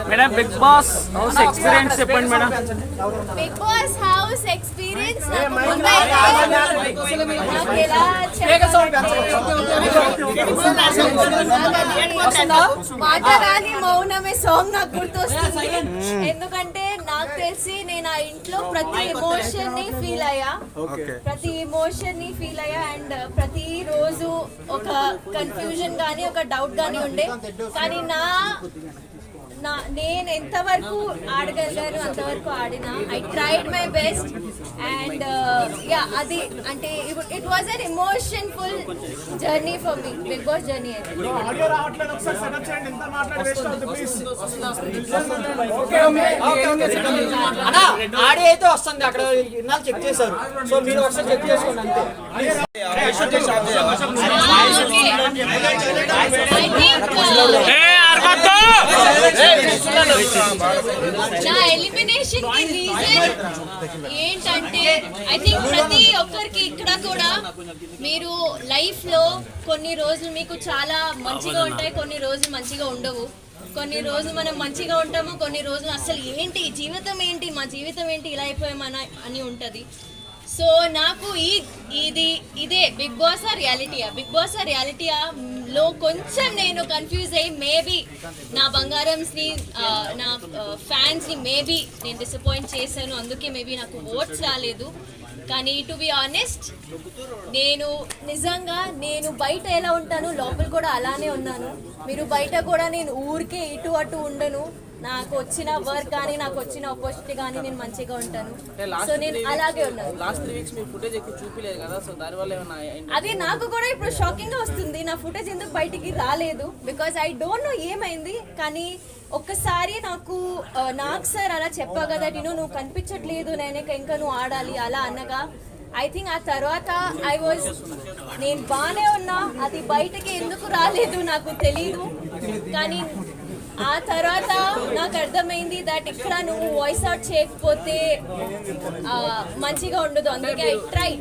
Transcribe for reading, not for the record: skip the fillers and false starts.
Madam Bigg Boss house experience చెప్పండి madam. Bigg Boss house experience మాటరాని మౌనమే song నాకు గుర్తొస్తుంది. ఎందుకంటే నాకు తెలిసి నేను ఆ ఇంట్లో ప్రతి ఎమోషన్ ని ఫీల్ అయ్యా అండ్ ప్రతి రోజు ఒక కన్ఫ్యూజన్ గానీ ఒక డౌట్ గానీ ఉండే. కానీ నేను ఎంతవరకు ఆడగలిగాను అంతవరకు ఆడినా. I tried my best and అది అంటే it was an emotionful journey for me. Bigg Boss journey audio అయితే వస్తుంది, అక్కడ ఇన్నాళ్ళు చెక్ చేశారు. సో మీరు ఒకసారి చెక్ చేసుకోండి అంతే. నా ఎలిమినేషన్ కి రీజన్ ఏంటంటే ఐ థింక్ ప్రతి ఒక్కరికి ఇక్కడ కూడా మీరు లైఫ్ లో కొన్ని రోజులు మీకు చాలా మంచిగా ఉంటాయి, కొన్ని రోజులు మంచిగా ఉండవు. కొన్ని రోజులు మనం మంచిగా ఉంటాము, కొన్ని రోజులు అసలు ఏంటి జీవితం ఏంటి, మా జీవితం ఏంటి, ఇలా అయిపోయామని అని ఉంటుంది. సో నాకు ఇదే బిగ్ బాస్ రియాలిటీయా లో కొంచెం నేను కన్ఫ్యూజ్ అయ్యి మేబీ నా బంగారంస్ని నా ఫ్యాన్స్ని మేబీ నేను డిసప్పాయింట్ చేశాను, అందుకే మేబీ నాకు ఓట్స్ రాలేదు. కానీ టు బి ఆనెస్ట్ నేను నిజంగా బయట ఎలా ఉంటాను లోపల కూడా అలానే ఉన్నాను. మీరు బయట కూడా నేను ఊరికే ఇటు అటు ఉండను. నాకు వచ్చిన వర్క్ కానీ నాకు వచ్చిన ఆపర్చునిటీ కానీ నేను మంచిగా ఉంటాను. సో నేను అలాగే ఉన్నాను. అదే నాకు కూడా ఇప్పుడు షాకింగ్ గా వస్తుంది, నా ఫుటేజ్ ఎందుకు బయటికి రాలేదు. బికాజ్ ఐ డోంట్ నో ఏమైంది. కానీ ఒక్కసారి నాకు సార్ అలా చెప్పా కదా, నువ్వు కనిపించట్లేదు, ఇంకా నువ్వు ఆడాలి అలా అన్నగా. ఐ థింక్ ఆ తర్వాత నేను బాగానే ఉన్నా, అది బయటకి ఎందుకు రాలేదు నాకు తెలీదు. కానీ ఆ తర్వాత నాకు అర్థమైంది దట్ ఇక్కడ నువ్వు వాయిస్ అవుట్ చేయకపోతే మంచిగా ఉండదు. అందుకే ఐ ట్రై.